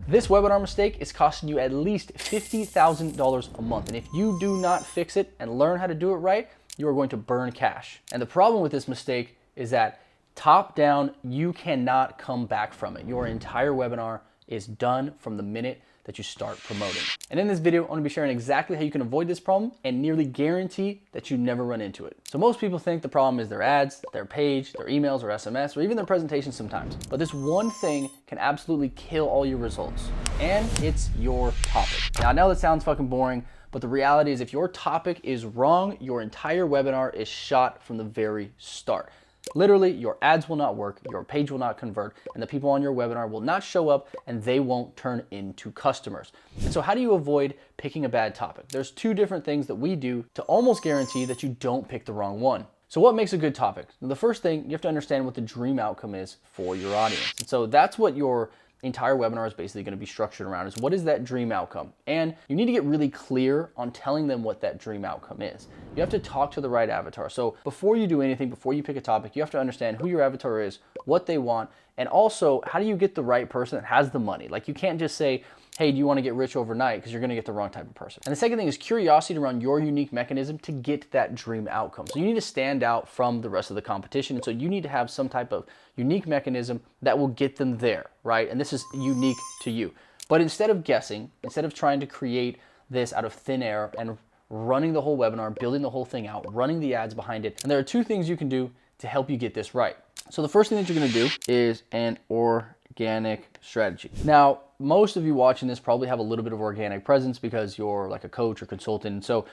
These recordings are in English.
This webinar mistake is costing you at least $50,000 a month. And if you do not fix it and learn how to do it right, you are going to burn cash. And the problem with this mistake is that top down, you cannot come back from it. Your entire webinar is done from the minute that you start promoting. And in this video, I'm gonna be sharing exactly how you can avoid this problem and nearly guarantee that you never run into it. So most people think the problem is their ads, their page, their emails or SMS, or even their presentations sometimes. But this one thing can absolutely kill all your results, and it's your topic. Now, I know that sounds fucking boring, but the reality is if your topic is wrong, your entire webinar is shot from the very start. Literally, your ads will not work, your page will not convert, and the people on your webinar will not show up and they won't turn into customers. And so how do you avoid picking a bad topic? There's two different things that we do to almost guarantee that you don't pick the wrong one. So what makes a good topic? The first thing, you have to understand what the dream outcome is for your audience. And so that's what your entire webinar is basically going to be structured around, is what is that dream outcome? And you need to get really clear on telling them what that dream outcome is. You have to talk to the right avatar. So before you do anything, before you pick a topic, you have to understand who your avatar is, what they want, and also how do you get the right person that has the money? Like, you can't just say, hey, do you want to get rich overnight? Because you're going to get the wrong type of person. And the second thing is curiosity around your unique mechanism to get that dream outcome. So you need to stand out from the rest of the competition. And so you need to have some type of unique mechanism that will get them there, right? And this is unique to you. But instead of guessing, instead of trying to create this out of thin air and running the whole webinar, building the whole thing out, running the ads behind it, and there are two things you can do to help you get this right. So the first thing that you're going to do is an organic strategy. Now, most of you watching this probably have a little bit of organic presence because you're like a coach or consultant. And so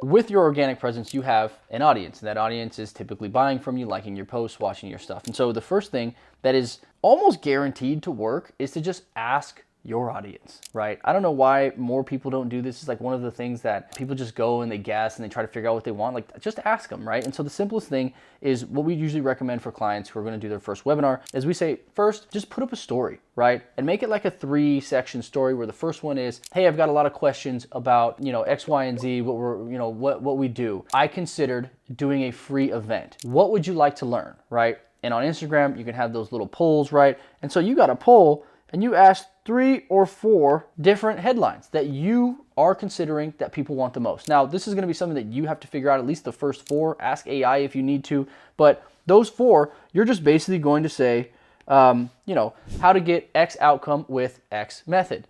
with your organic presence, you have an audience. And that audience is typically buying from you, liking your posts, watching your stuff. And so the first thing that is almost guaranteed to work is to just ask your audience, right? I don't know why more people don't do this. It's like one of the things that people just go and they guess and they try to figure out what they want. Like, just ask them, right? And so the simplest thing is what we usually recommend for clients who are going to do their first webinar is we say, first, just put up a story, right? And make it like a 3-section story where the first one is, hey, I've got a lot of questions about, X, Y, and Z, what we do. I considered doing a free event. What would you like to learn, right? And on Instagram, you can have those little polls, right? And so you got a poll and you asked 3 or 4 different headlines that you are considering that people want the most. Now, this is going to be something that you have to figure out, at least the first 4. Ask AI if you need to. But those 4, you're just basically going to say, how to get X outcome with X method.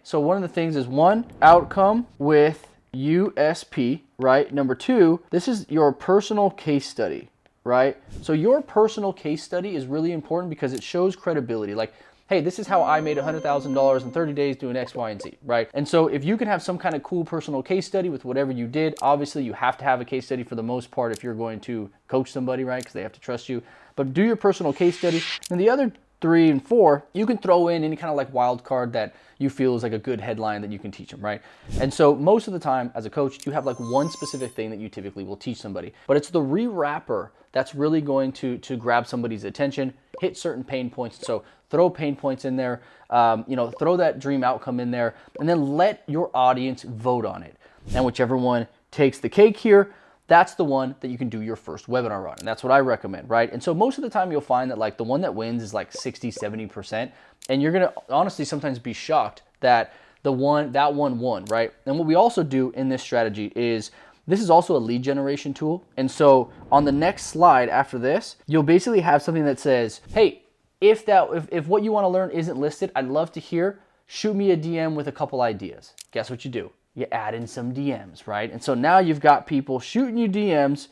So one of the things is 1, outcome with USP, right? Number 2, this is your personal case study, right? So your personal case study is really important because it shows credibility. Like, hey, this is how I made $100,000 in 30 days doing X, Y, and Z, right? And so if you can have some kind of cool personal case study with whatever you did, obviously you have to have a case study for the most part if you're going to coach somebody, right? Because they have to trust you. But do your personal case study. And the other 3 and 4, you can throw in any kind of like wild card that you feel is like a good headline that you can teach them, right? And so most of the time as a coach, you have like one specific thing that you typically will teach somebody, but it's the rewrapper that's really going to grab somebody's attention, hit certain pain points. So throw pain points in there, throw that dream outcome in there, and then let your audience vote on it. And whichever one takes the cake here, that's the one that you can do your first webinar on. And that's what I recommend, right? And so most of the time you'll find that like the one that wins is like 60, 70%. And you're gonna honestly sometimes be shocked that that one won, right? And what we also do in this strategy is, this is also a lead generation tool. And so on the next slide after this, you'll basically have something that says, hey, if what you want to learn isn't listed, I'd love to hear, shoot me a DM with a couple ideas. Guess what you do? You add in some DMs, right? And so now you've got people shooting you DMs,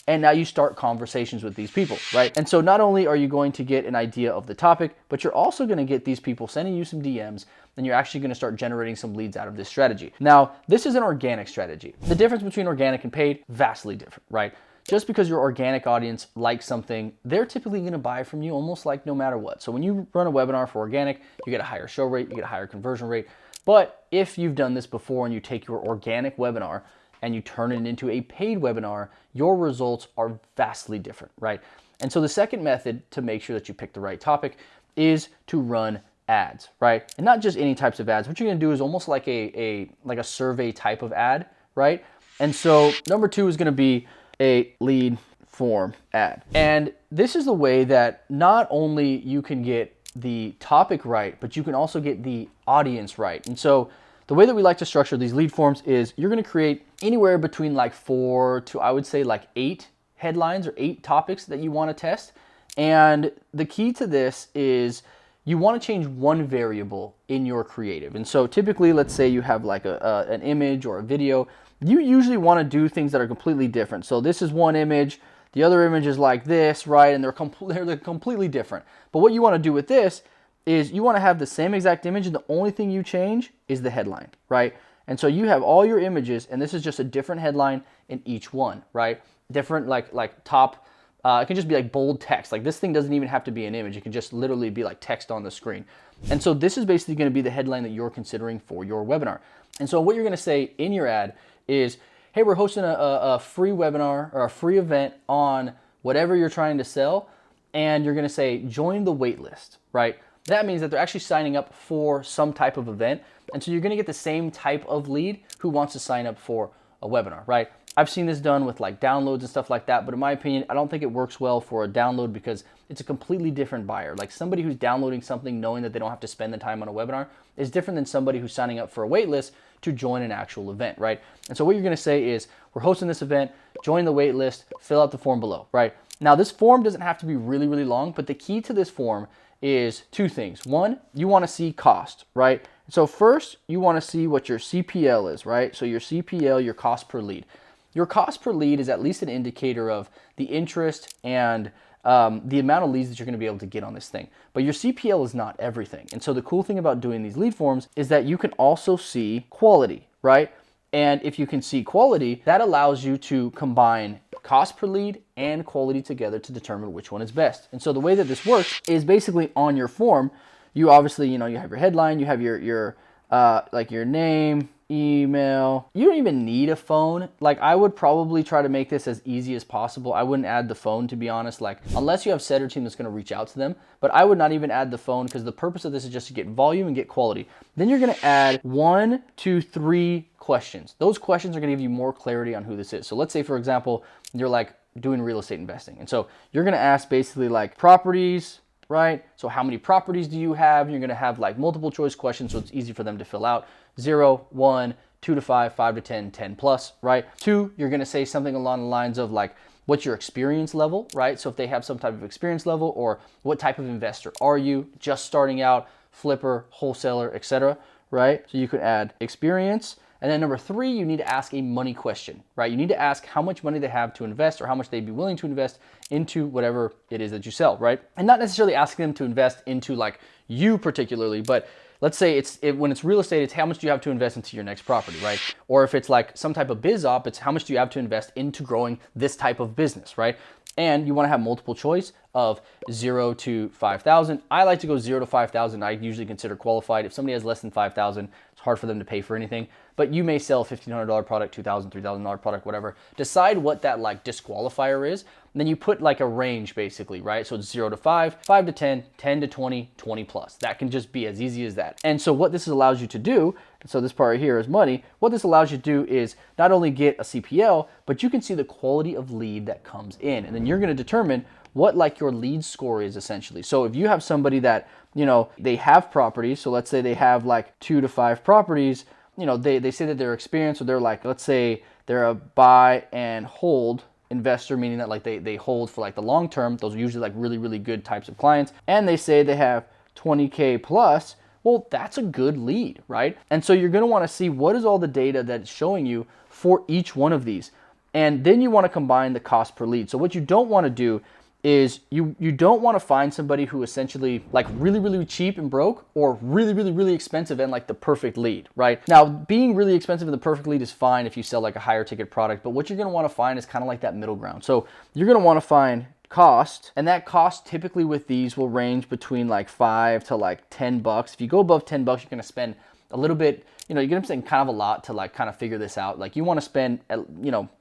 and now you start conversations with these people, right? And so not only are you going to get an idea of the topic, but you're also going to get these people sending you some DMs, and you're actually going to start generating some leads out of this strategy. Now, this is an organic strategy. The difference between organic and paid, vastly different, right? Just because your organic audience likes something, they're typically going to buy from you almost like no matter what. So when you run a webinar for organic, you get a higher show rate, you get a higher conversion rate. But if you've done this before and you take your organic webinar and you turn it into a paid webinar, your results are vastly different, right? And so the second method to make sure that you pick the right topic is to run ads, right? And not just any types of ads. What you're going to do is almost like a survey type of ad, right? And so number 2 is going to be a lead form ad. And this is the way that not only you can get the topic right, but you can also get the audience right. And so the way that we like to structure these lead forms is you're going to create anywhere between like 4 to, I would say, like 8 headlines or 8 topics that you want to test. And the key to this is you want to change one variable in your creative. And so typically, let's say you have like an image or a video, you usually want to do things that are completely different. So this is one image, the other image is like this, right? And they're completely different. But what you want to do with this is you want to have the same exact image, and the only thing you change is the headline, right? And so you have all your images, and this is just a different headline in each one, right? Different like top, it can just be like bold text. Like this thing doesn't even have to be an image. It can just literally be like text on the screen. And so this is basically going to be the headline that you're considering for your webinar. And so what you're going to say in your ad is, hey, we're hosting a free webinar or a free event on whatever you're trying to sell. And you're going to say, join the waitlist, right? That means that they're actually signing up for some type of event. And so you're going to get the same type of lead who wants to sign up for a webinar, right? I've seen this done with like downloads and stuff like that, but in my opinion, I don't think it works well for a download because it's a completely different buyer. Like somebody who's downloading something knowing that they don't have to spend the time on a webinar is different than somebody who's signing up for a waitlist to join an actual event, right? And so what you're going to say is, we're hosting this event, join the waitlist, fill out the form below, right? Now this form doesn't have to be really, really long, but the key to this form is 2 things. One, you want to see cost, right? So first, you want to see what your CPL is, right? So your CPL, your cost per lead. Your cost per lead is at least an indicator of the interest and the amount of leads that you're going to be able to get on this thing. But your CPL is not everything. And so the cool thing about doing these lead forms is that you can also see quality, right? And if you can see quality, that allows you to combine cost per lead and quality together to determine which one is best. And so the way that this works is basically on your form, you obviously, you have your headline, you have your like your name, email. You don't even need a phone. Like I would probably try to make this as easy as possible. I wouldn't add the phone, to be honest, like unless you have setter team that's going to reach out to them, but I would not even add the phone because the purpose of this is just to get volume and get quality. Then you're going to add 1, 2, 3 questions. Those questions are going to give you more clarity on who this is. So let's say, for example, you're like doing real estate investing. And so you're going to ask basically like properties, right? So how many properties do you have? You're going to have like multiple choice questions so it's easy for them to fill out. 0, 1, 2 to 5, 5 to 10, 10 plus, right? 2, you're going to say something along the lines of like, what's your experience level, right? So if they have some type of experience level, or what type of investor are you, just starting out, flipper, wholesaler, etc., right? So you could add experience. And then number 3, you need to ask a money question, right? You need to ask how much money they have to invest or how much they'd be willing to invest into whatever it is that you sell, right? And not necessarily asking them to invest into like you particularly, but let's say when it's real estate, it's how much do you have to invest into your next property, right? Or if it's like some type of biz op, it's how much do you have to invest into growing this type of business, right? And you want to have multiple choice of 0 to 5,000. I like to go 0 to 5,000. I usually consider qualified. If somebody has less than 5,000, it's hard for them to pay for anything. But you may sell a $1,500 product, $2,000, $3,000 product, whatever. Decide what that like disqualifier is. And then you put like a range basically, right? So it's 0 to 5, 5 to 10, 10 to 20, 20 plus. That can just be as easy as that. And so what this allows you to do, so this part right here is money, what this allows you to do is not only get a CPL, but you can see the quality of lead that comes in. And then you're going to determine what like your lead score is essentially. So if you have somebody that, they have properties, so let's say they have like 2 to 5 properties, they say that they're experienced, or they're like, let's say they're a buy and hold investor, meaning that like they hold for like the long term. Those are usually like really, really good types of clients. And they say they have 20K plus. Well, that's a good lead, right? And so you're going to want to see what is all the data that's showing you for each one of these. And then you want to combine the cost per lead. So what you don't want to do is you don't want to find somebody who essentially like really, really cheap and broke, or really, really, really expensive and like the perfect lead, right? Now, being really expensive and the perfect lead is fine if you sell like a higher ticket product, but what you're going to want to find is kind of like that middle ground. So you're going to want to find cost, and that cost typically with these will range between like $5 to like $10. If you go above $10, you're going to spend a little bit, you're going to spend kind of a lot to like kind of figure this out. Like you want to spend,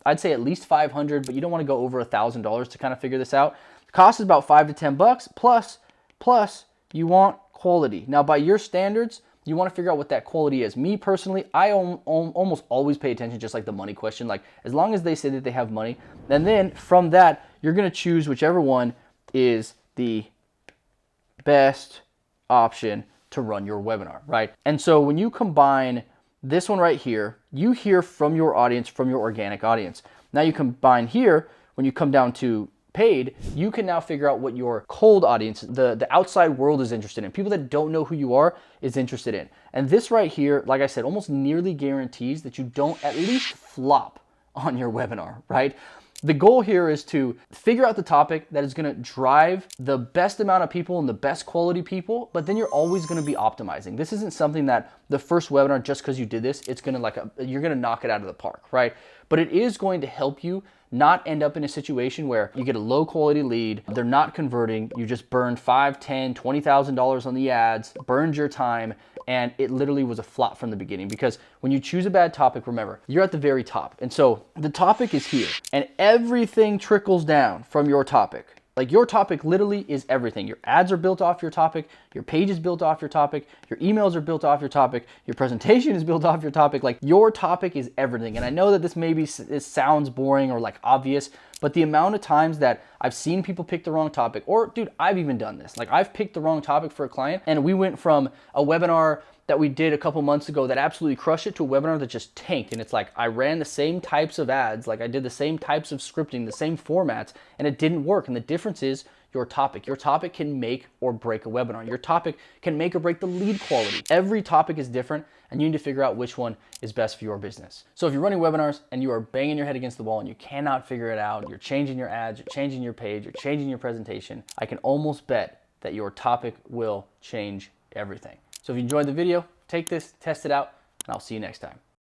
I'd say at least 500, but you don't want to go over $1,000 to kind of figure this out. The cost is about $5 to $10 plus you want quality. Now by your standards, you want to figure out what that quality is. Me personally, I almost always pay attention, just like the money question. Like as long as they say that they have money, and then from that, you're going to choose whichever one is the best option to run your webinar, right? And so when you combine this one right here, you hear from your audience, from your organic audience. Now you combine here, when you come down to paid, you can now figure out what your cold audience, the outside world is interested in. People that don't know who you are is interested in. And this right here, like I said, almost nearly guarantees that you don't at least flop on your webinar, right? The goal here is to figure out the topic that is gonna drive the best amount of people and the best quality people, but then you're always gonna be optimizing. This isn't something that the first webinar, just because you did this, it's gonna you're gonna knock it out of the park, right? But it is going to help you not end up in a situation where you get a low quality lead, they're not converting, you just burned $5,000, $10,000, $20,000 on the ads, burned your time, and it literally was a flop from the beginning. Because when you choose a bad topic, remember, you're at the very top. And so the topic is here, and everything trickles down from your topic. Like your topic literally is everything. Your ads are built off your topic, your page is built off your topic, your emails are built off your topic, your presentation is built off your topic. Like your topic is everything. And I know that this sounds boring or like obvious, but the amount of times that I've seen people pick the wrong topic, or dude, I've even done this. Like I've picked the wrong topic for a client, and we went from a webinar that we did a couple months ago that absolutely crushed it to a webinar that just tanked. And it's like, I ran the same types of ads, like I did the same types of scripting, the same formats, and it didn't work. And the difference is your topic. Your topic can make or break a webinar. Your topic can make or break the lead quality. Every topic is different, and you need to figure out which one is best for your business. So if you're running webinars and you are banging your head against the wall and you cannot figure it out, you're changing your ads, you're changing your page, you're changing your presentation, I can almost bet that your topic will change everything. So if you enjoyed the video, take this, test it out, and I'll see you next time.